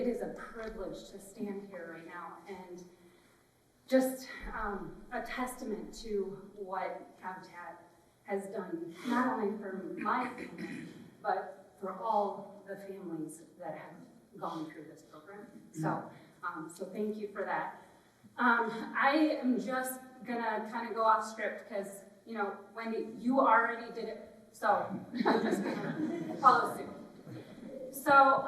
It is a privilege to stand here right now and just a testament to what Habitat has done, not only for my family, but for all the families that have gone through this program. So thank you for that. I am just gonna kind of go off script because, you know, Wendy, you already did it, so I'm just gonna follow suit. So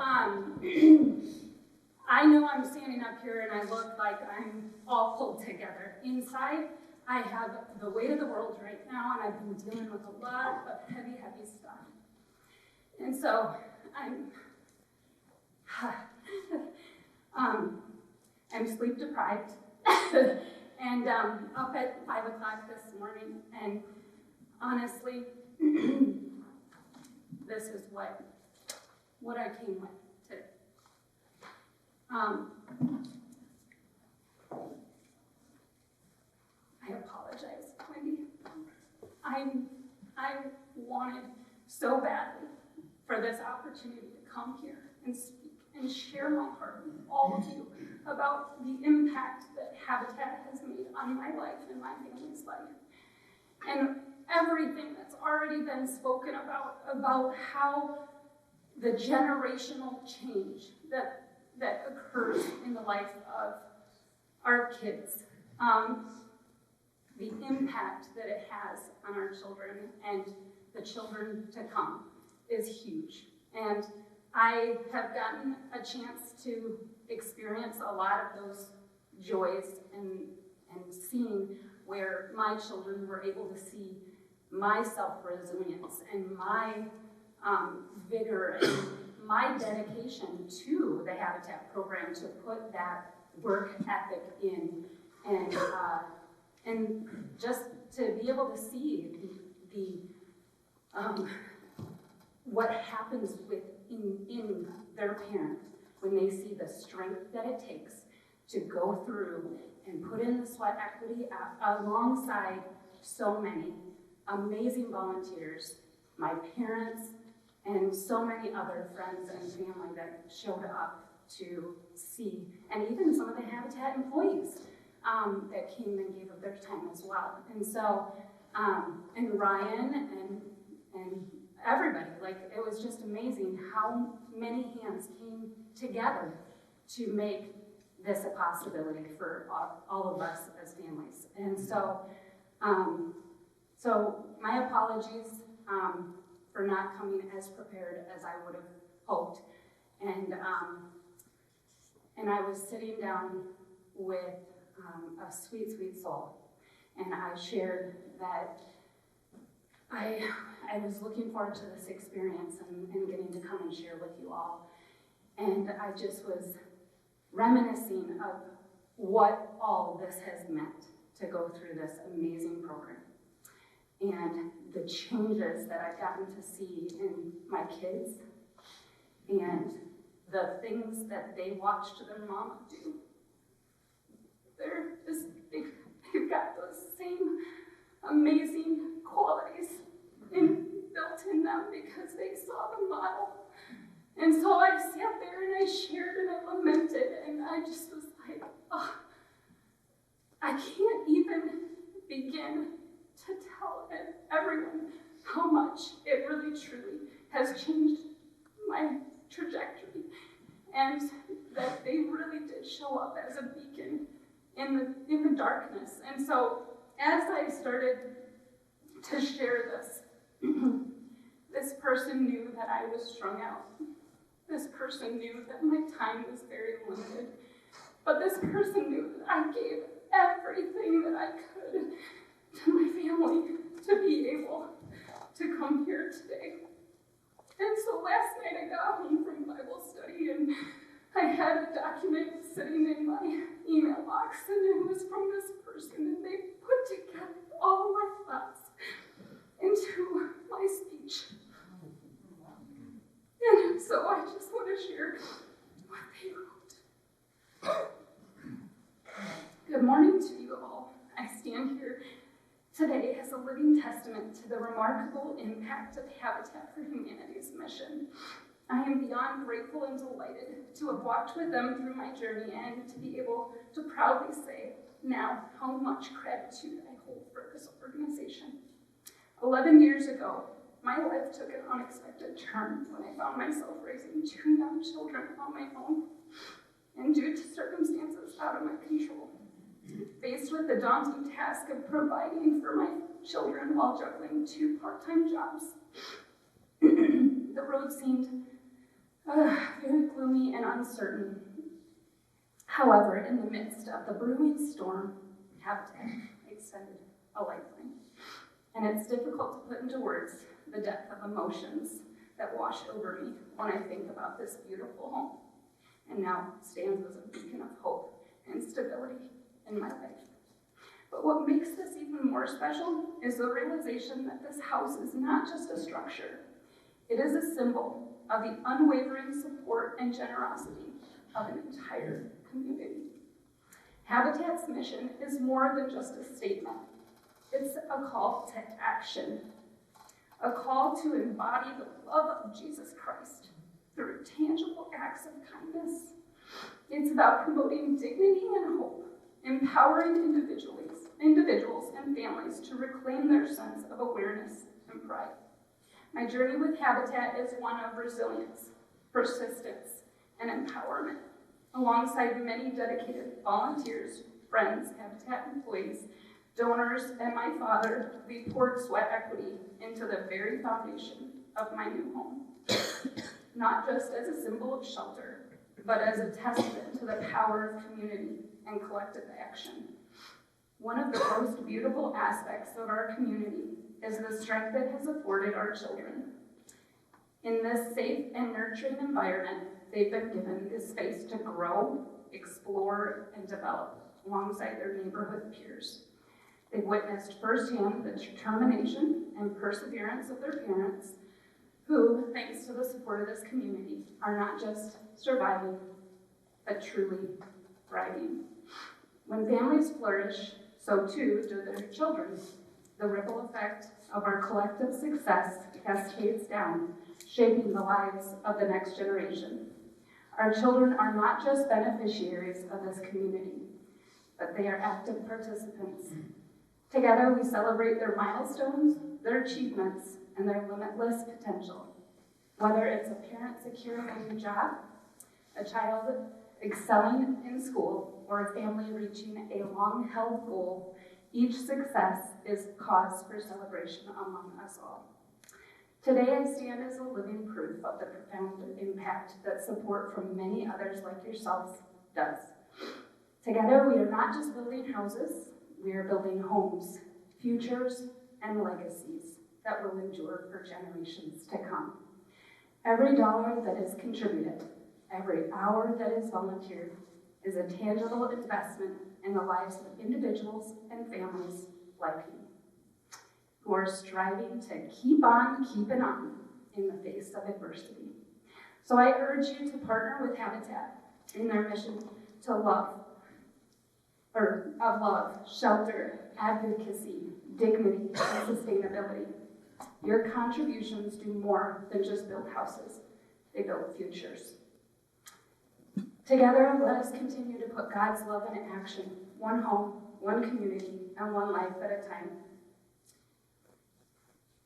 I know I'm standing up here and I look like I'm all pulled together. Inside, I have the weight of the world right now, and I've been dealing with a lot of heavy stuff. And so I'm sleep deprived and up at 5 o'clock this morning, and honestly, this is what I came with today. I apologize, Wendy. I wanted so badly for this opportunity to come here and speak and share my heart with all of you about the impact that Habitat has made on my life and my family's life. And everything that's already been spoken about how the generational change that occurs in the life of our kids, the impact that it has on our children and the children to come is huge. And I have gotten a chance to experience a lot of those joys and seeing where my children were able to see my self-resilience and my vigor and my dedication to the Habitat program to put that work ethic in, and just to be able to see what happens in their parent when they see the strength that it takes to go through and put in the sweat equity alongside so many amazing volunteers, my parents, and so many other friends and family that showed up to see, and even some of the Habitat employees that came and gave up their time as well. And so, and Ryan and everybody, like, it was just amazing how many hands came together to make this a possibility for all of us as families. And so, so my apologies for not coming as prepared as I would have hoped. And I was sitting down with a sweet, sweet soul, and I shared that I was looking forward to this experience and getting to come and share with you all. And I just was reminiscing of what all this has meant to go through this amazing program. And the changes that I've gotten to see in my kids and the things that they watched their mama do. They've got those same amazing qualities built in them because they saw the model. And so I sat there and I shared and I lamented, and I just was like, oh, I can't even begin to tell everyone how much it really truly has changed my trajectory, and that they really did show up as a beacon in the darkness. And so as I started to share this, this person knew that I was strung out. This person knew that my time was very limited. But this person knew that I gave everything that I could to my family to be able to come here today. And so last night I got home from Bible study and I had a document sitting in my email box, and it was from this person, and they put together all my thoughts into my speech. And so I just want to share what they wrote. Good morning to you all. I stand here today as a living testament to the remarkable impact of Habitat for Humanity's mission I am beyond grateful and delighted to have walked with them through my journey and to be able to proudly say now how much gratitude I hold for this organization. 11 years ago, my life took an unexpected turn when I found myself raising 2 young children on my own, and due to circumstances out of my control. Faced with the daunting task of providing for my children while juggling 2 part-time jobs, the road seemed very gloomy and uncertain. However, in the midst of the brewing storm, Habitat extended a lifeline. And it's difficult to put into words the depth of emotions that wash over me when I think about this beautiful home, and now stands as a beacon of hope and stability in my life. But what makes this even more special is the realization that this house is not just a structure. It is a symbol of the unwavering support and generosity of an entire community. Habitat's mission is more than just a statement. It's a call to action, a call to embody the love of Jesus Christ through tangible acts of kindness. It's about promoting dignity and hope, empowering individuals and families to reclaim their sense of awareness and pride. My journey with Habitat is one of resilience, persistence, and empowerment. Alongside many dedicated volunteers, friends, Habitat employees, donors, and my father, we poured sweat equity into the very foundation of my new home. Not just as a symbol of shelter, but as a testament to the power of community and collective action. One of the most beautiful aspects of our community is the strength it has afforded our children. In this safe and nurturing environment, they've been given the space to grow, explore, and develop alongside their neighborhood peers. They've witnessed firsthand the determination and perseverance of their parents, who, thanks to the support of this community, are not just surviving, but truly thriving. When families flourish, so too do their children. The ripple effect of our collective success cascades down, shaping the lives of the next generation. Our children are not just beneficiaries of this community, but they are active participants. Together, we celebrate their milestones, their achievements, and their limitless potential. Whether it's a parent securing a new job, a child excelling in school, or a family reaching a long-held goal, each success is cause for celebration among us all. Today, I stand as a living proof of the profound impact that support from many others like yourselves does. Together, we are not just building houses, we are building homes, futures, and legacies that will endure for generations to come. Every dollar that is contributed, every hour that is volunteered, is a tangible investment in the lives of individuals and families like you, who are striving to keep on keeping on in the face of adversity. So I urge you to partner with Habitat in their mission to love, shelter, advocacy, dignity, and sustainability. Your contributions do more than just build houses, they build futures. Together, let us continue to put God's love into action, one home, one community, and one life at a time.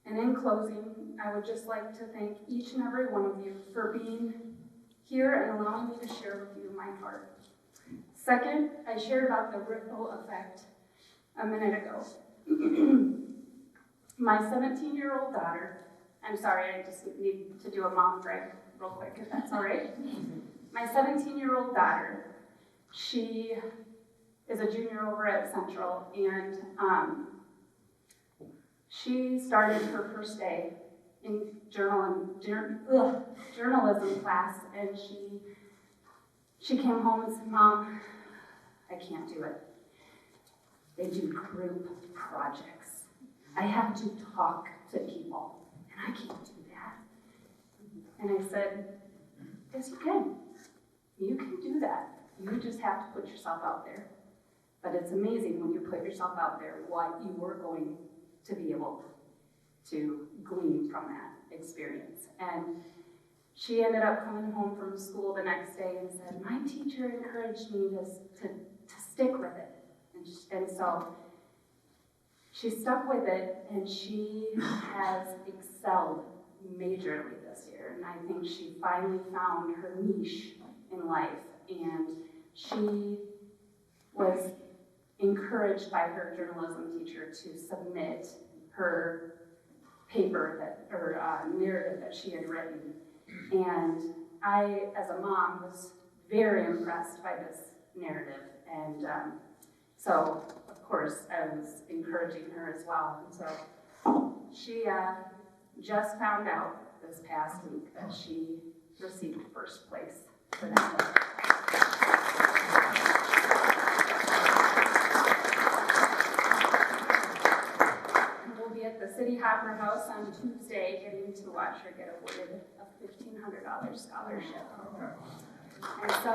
And in closing, I would just like to thank each and every one of you for being here and allowing me to share with you my heart. Second, I shared about the ripple effect a minute ago. My 17-year-old daughter, I'm sorry, I just need to do a mom brag real quick, if that's all right. My 17-year-old daughter, she is a junior over at Central, and she started her first day in journalism class, and she came home and said, "Mom, I can't do it. They do group projects. I have to talk to people, and I can't do that." And I said, "Yes, you can. You can do that. You just have to put yourself out there." But it's amazing when you put yourself out there what you are going to be able to glean from that experience. And she ended up coming home from school the next day and said, my teacher encouraged me to stick with it. And so she stuck with it, and she has excelled majorly this year. And I think she finally found her niche in life. And she was encouraged by her journalism teacher to submit her paper narrative that she had written. And I, as a mom, was very impressed by this narrative. And so, of course, I was encouraging her as well. And so she just found out this past week that she received first place for that book. We'll be at the City Opera House on Tuesday getting to watch her get awarded a $1,500 scholarship. And so,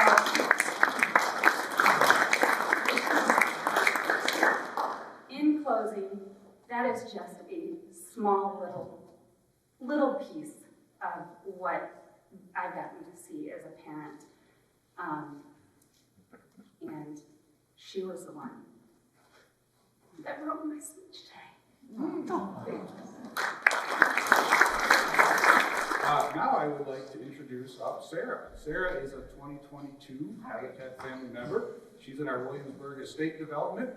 in closing, that is just a small little piece of what I've gotten to see as a parent. And she was the one that wrote my speech today. Now I would like to introduce Sarah. Sarah is a 2022 Habitat family member. She's in our Williamsburg Estate Development,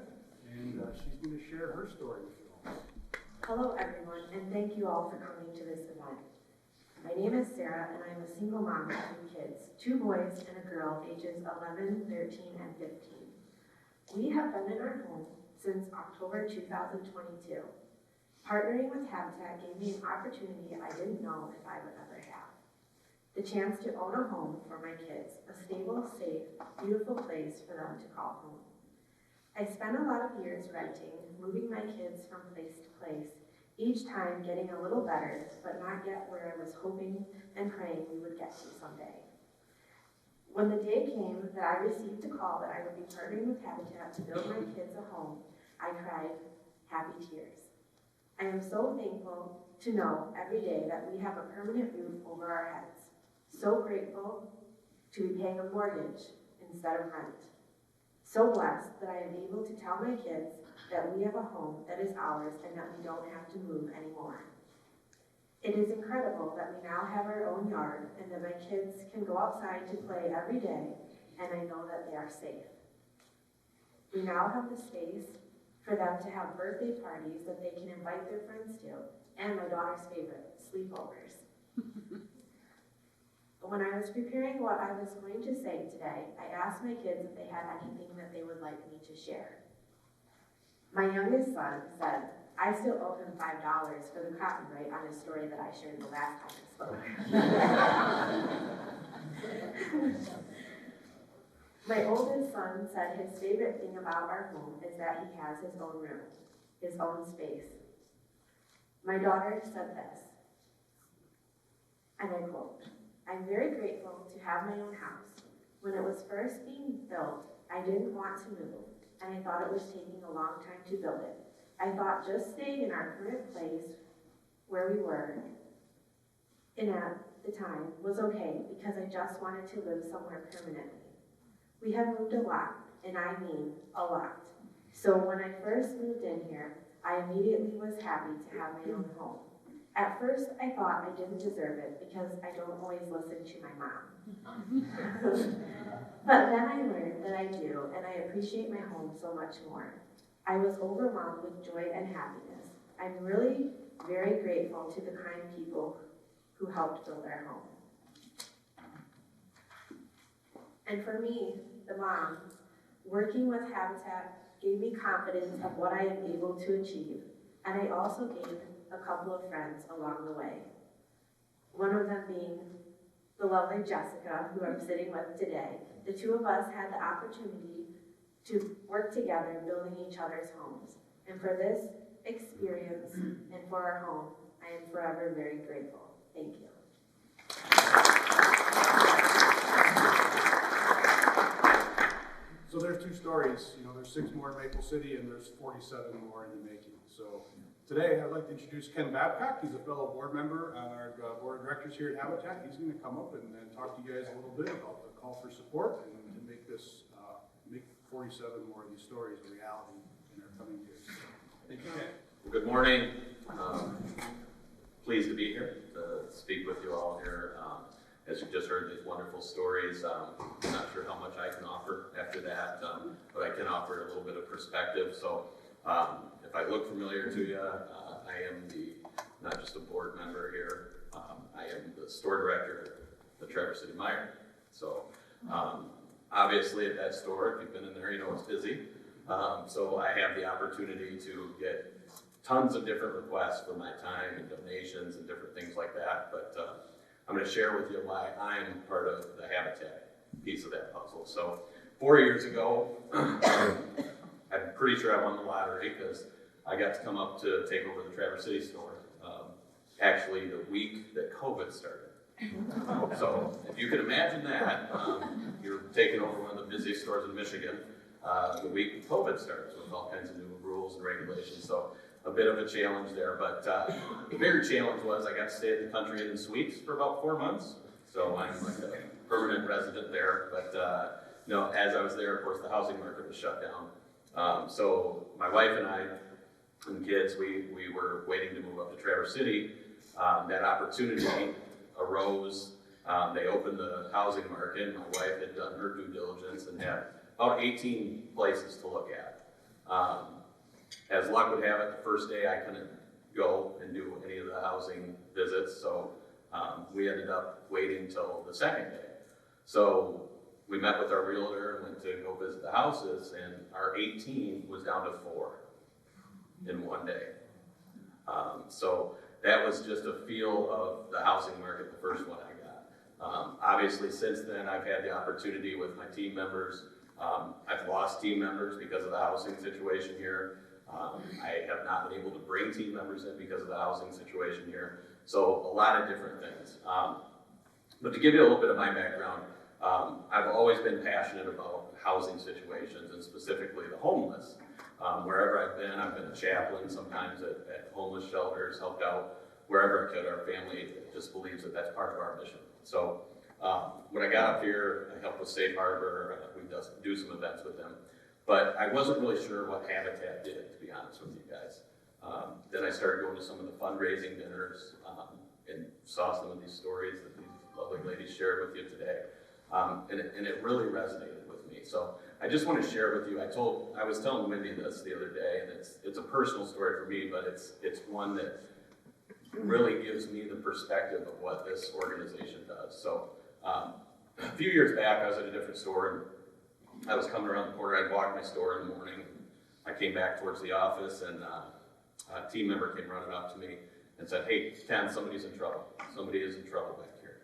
and she's going to share her story with you all. Hello everyone, and thank you all for coming to this event. My name is Sarah, and I'm a single mom of 2 kids, 2 boys and a girl, ages 11, 13, and 15. We have been in our home since October 2022. Partnering with Habitat gave me an opportunity I didn't know if I would ever have. The chance to own a home for my kids, a stable, safe, beautiful place for them to call home. I spent a lot of years renting, moving my kids from place to place, each time getting a little better, but not yet where I was hoping and praying we would get to someday. When the day came that I received a call that I would be partnering with Habitat to build my kids a home, I cried happy tears. I am so thankful to know every day that we have a permanent roof over our heads. So grateful to be paying a mortgage instead of rent. So blessed that I am able to tell my kids that we have a home that is ours and that we don't have to move anymore. It is incredible that we now have our own yard and that my kids can go outside to play every day, and I know that they are safe. We now have the space for them to have birthday parties that they can invite their friends to, and my daughter's favorite, sleepovers. But when I was preparing what I was going to say today, I asked my kids if they had anything that they would like me to share. My youngest son said, I still owe him $5 for the copyright on a story that I shared the last time I spoke. My oldest son said his favorite thing about our home is that he has his own room, his own space. My daughter said this, and I quote, I'm very grateful to have my own house. When it was first being built, I didn't want to move, and I thought it was taking a long time to build it. I thought just staying in our current place where we were and at the time was okay because I just wanted to live somewhere permanently. We have moved a lot, and I mean a lot. So when I first moved in here, I immediately was happy to have my own home. At first, I thought I didn't deserve it because I don't always listen to my mom. But then I learned that I do, and I appreciate my home so much more. I was overwhelmed with joy and happiness. I'm really very grateful to the kind people who helped build our home. And for me, the mom, working with Habitat gave me confidence of what I am able to achieve, and I also gained a couple of friends along the way. One of them being the lovely Jessica, who I'm sitting with today. The 2 of us had the opportunity to work together building each other's homes. And for this experience and for our home, I am forever very grateful. Thank you. So there's 2 stories, you know, there's 6 more in Maple City and there's 47 more in the making. So today I'd like to introduce Ken Babcock. He's a fellow board member on our board of directors here at Habitat. He's going to come up and talk to you guys a little bit about the call for support and to make this, make 47 more of these stories a reality in our coming years. Thank you, Ken. Well, good morning. Pleased to be here to speak with you all here. As you just heard these wonderful stories, I'm not sure how much I can offer after that, but I can offer a little bit of perspective. So if I look familiar to you, I am not just a board member here, I am the store director at the Traverse City Meijer. So obviously at that store, if you've been in there, you know it's busy. So I have the opportunity to get tons of different requests for my time and donations and different things like that. But I'm going to share with you why I'm part of the Habitat piece of that puzzle. So 4 years ago, I'm pretty sure I won the lottery because I got to come up to take over the Traverse City store. Actually, the week that COVID started. So if you can imagine that, you're taking over one of the busiest stores in Michigan. The week COVID starts with all kinds of new rules and regulations. So a bit of a challenge there, but the bigger challenge was I got to stay at the Country Inn and Suites for about 4 months. So I'm like a permanent resident there. But no, as I was there, of course, the housing market was shut down. So my wife and I and kids, we were waiting to move up to Traverse City. That opportunity arose. They opened the housing market. My wife had done her due diligence and had about 18 places to look at. As luck would have it, the first day I couldn't go and do any of the housing visits, so we ended up waiting till the second day. So we met with our realtor and went to go visit the houses, and our 18 was down to 4 in one day. So that was just a feel of the housing market, the first one I got. Obviously, since then, I've had the opportunity with my team members. I've lost team members because of the housing situation here. I have not been able to bring team members in because of the housing situation here. So a lot of different things. But to give you a little bit of my background, I've always been passionate about housing situations and specifically the homeless. Wherever I've been a chaplain, sometimes at homeless shelters, helped out wherever I could. Our family just believes that that's part of our mission. So when I got up here, I helped with Safe Harbor. We do some events with them. But I wasn't really sure what Habitat did, to be honest with you guys. Then I started going to some of the fundraising dinners and saw some of these stories that these lovely ladies shared with you today. And it really resonated with me. So I just want to share with you, I was telling Wendy this the other day, and it's a personal story for me, but it's one that really gives me the perspective of what this organization does. So a few years back, I was at a different store, and I was coming around the corner. I'd walk my store in the morning. I came back towards the office, and a team member came running up to me and said, "Hey, Ken, somebody's in trouble. Somebody is in trouble back here."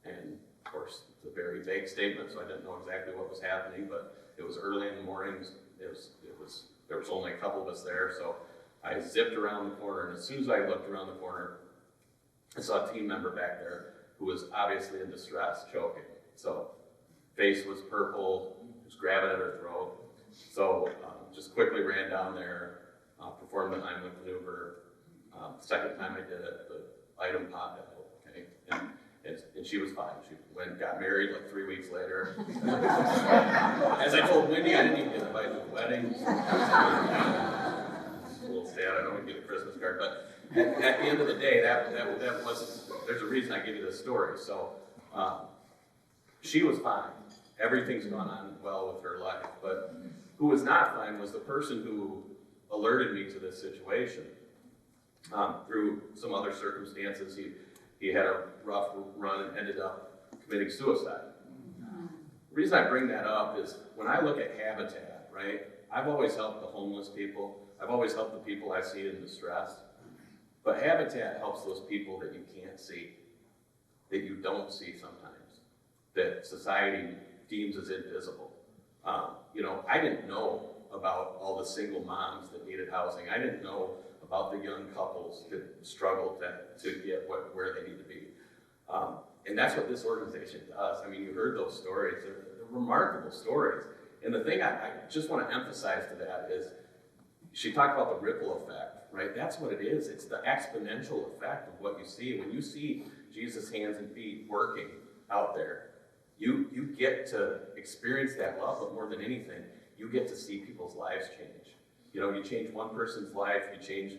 And of course, it's a very vague statement, so I didn't know exactly what was happening, but it was early in the morning. There was only a couple of us there, so I zipped around the corner, and as soon as I looked around the corner, I saw a team member back there who was obviously in distress, choking. So face was purple, was grabbing at her throat. So just quickly ran down there, performed the Heimlich maneuver. Second time I did it, the item popped out, okay? And she was fine. She got married like 3 weeks later. As I told Wendy, I didn't even get invited to the wedding. It's a little sad, I don't even get a Christmas card, but at the end of the day, that wasn't, there's a reason I give you this story. So she was fine. Everything's gone on well with her life, but who was not fine was the person who alerted me to this situation. Through some other circumstances, he had a rough run and ended up committing suicide. The reason I bring that up is when I look at Habitat, right, I've always helped the homeless people. I've always helped the people I see in distress. But Habitat helps those people that you can't see, that you don't see sometimes, that society deems as invisible. I didn't know about all the single moms that needed housing. I didn't know about the young couples that struggled to get where they need to be. And that's what this organization does. I mean, you heard those stories. They're remarkable stories. And the thing I just want to emphasize to that is, she talked about the ripple effect, right? That's what it is. It's the exponential effect of what you see. When you see Jesus' hands and feet working out there, you get to experience that love, but more than anything, you get to see people's lives change. You know, you change one person's life, you change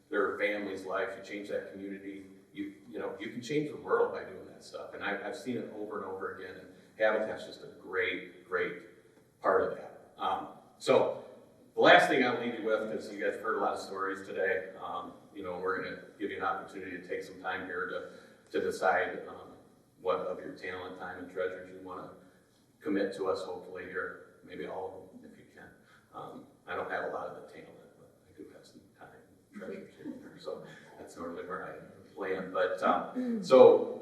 their family's life, you change that community. You can change the world by doing that stuff. And I've seen it over and over again. And Habitat's just a great, great part of that. So the last thing I'll leave you with, because you guys have heard a lot of stories today, we're going to give you an opportunity to take some time here to decide what of your talent, time, and treasures you want to commit to us, hopefully here, maybe all of them if you can. I don't have a lot of the talent, but I do have some time and treasures here and there, so that's normally where I land. But so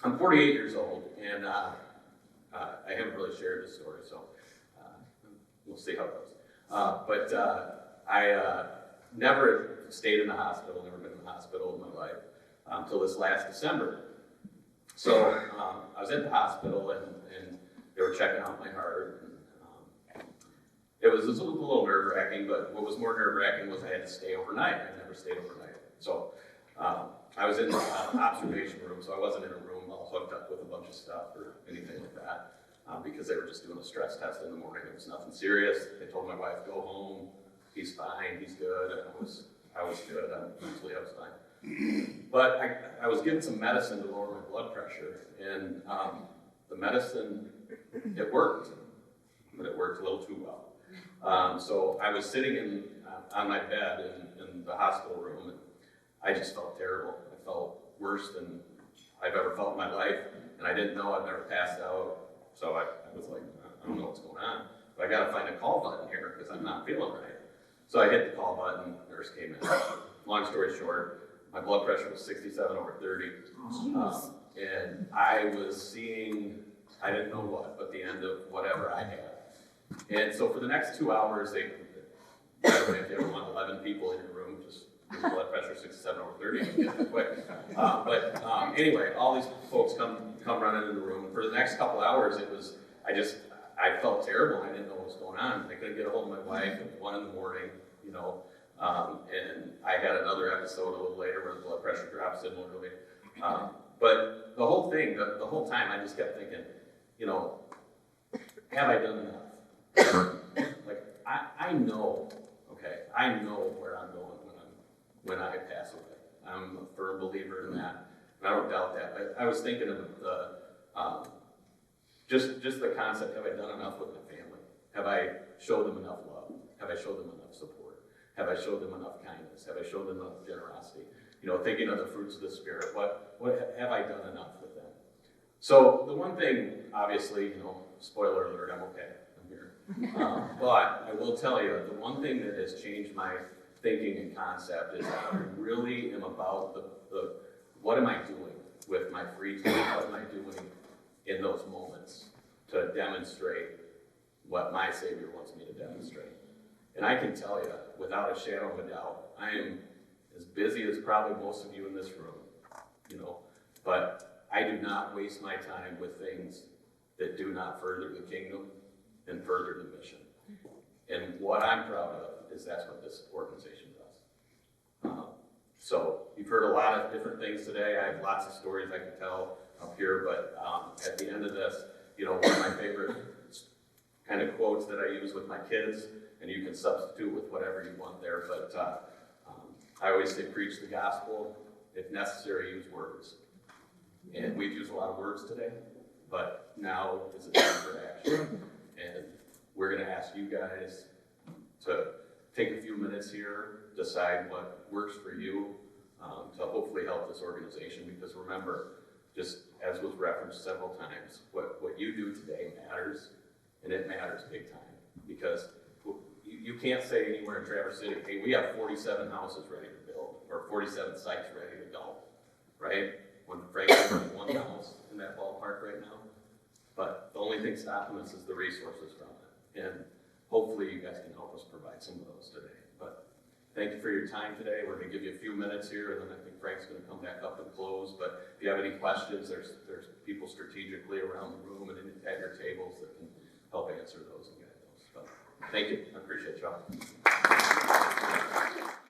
I'm 48 years old, and I haven't really shared this story, so we'll see how it goes. But I never stayed in the hospital, never been in the hospital in my life until this last December. So I was in the hospital, and they were checking out my heart. And, it was a little nerve-wracking, but what was more nerve-wracking was I had to stay overnight. I never stayed overnight. So I was in the observation room, so I wasn't in a room all hooked up with a bunch of stuff or anything like that, because they were just doing a stress test in the morning. It was nothing serious. They told my wife, go home. He's fine. He's good. And I was good. Mentally, I was fine. But I was given some medicine to lower my blood pressure, and the medicine, it worked, but it worked a little too well. So I was sitting on my bed in the hospital room, and I just felt terrible. I felt worse than I've ever felt in my life, and I didn't know I'd never passed out. So I was like, I don't know what's going on, but I got to find a call button here because I'm not feeling right. So I hit the call button, nurse came in. Long story short, my blood pressure was 67/30. And I was seeing, I didn't know what, but the end of whatever I had. And so for the next 2 hours, if you ever want 11 people in your room, just blood pressure 67/30, you get it quick. Anyway, all these folks come running in the room. For the next couple hours, I felt terrible. I didn't know what was going on. I couldn't get a hold of my wife at 1 in the morning, and I had another episode a little later where the blood pressure dropped similarly. But the whole thing, the whole time, I just kept thinking, have I done enough? Like, I know where I'm going when I pass away. I'm a firm believer in that, and I don't doubt that. But I was thinking of just the concept, have I done enough with my family? Have I showed them enough love? Have I showed them enough support? Have I showed them enough kindness? Have I showed them enough generosity? Thinking of the fruits of the Spirit, what have I done enough with them? So the one thing, obviously, spoiler alert, I'm okay, I'm here. But I will tell you, the one thing that has changed my thinking and concept is I really am about the what am I doing with my free time? What am I doing in those moments to demonstrate what my Savior wants me to demonstrate? And I can tell you, without a shadow of a doubt, I am as busy as probably most of you in this room, but I do not waste my time with things that do not further the kingdom and further the mission. And what I'm proud of is that's what this organization does. So you've heard a lot of different things today. I have lots of stories I can tell up here, but at the end of this, one of my favorite kind of quotes that I use with my kids, and you can substitute with whatever you want there, but I always say preach the gospel, if necessary, use words. And we've used a lot of words today, but now is the time for action. And we're going to ask you guys to take a few minutes here, decide what works for you, to hopefully help this organization, because remember, just as was referenced several times, what you do today matters, and it matters big time, because you can't say anywhere in Traverse City, hey, we have 47 houses ready to build, or 47 sites ready to go, right? When Frank's running one house in that ballpark right now. But the only thing stopping us is the resources from it. And hopefully you guys can help us provide some of those today. But thank you for your time today. We're going to give you a few minutes here, and then I think Frank's going to come back up and close. But if you have any questions, there's people strategically around the room and at your tables that can help answer those and guide those. Thank you, I appreciate y'all.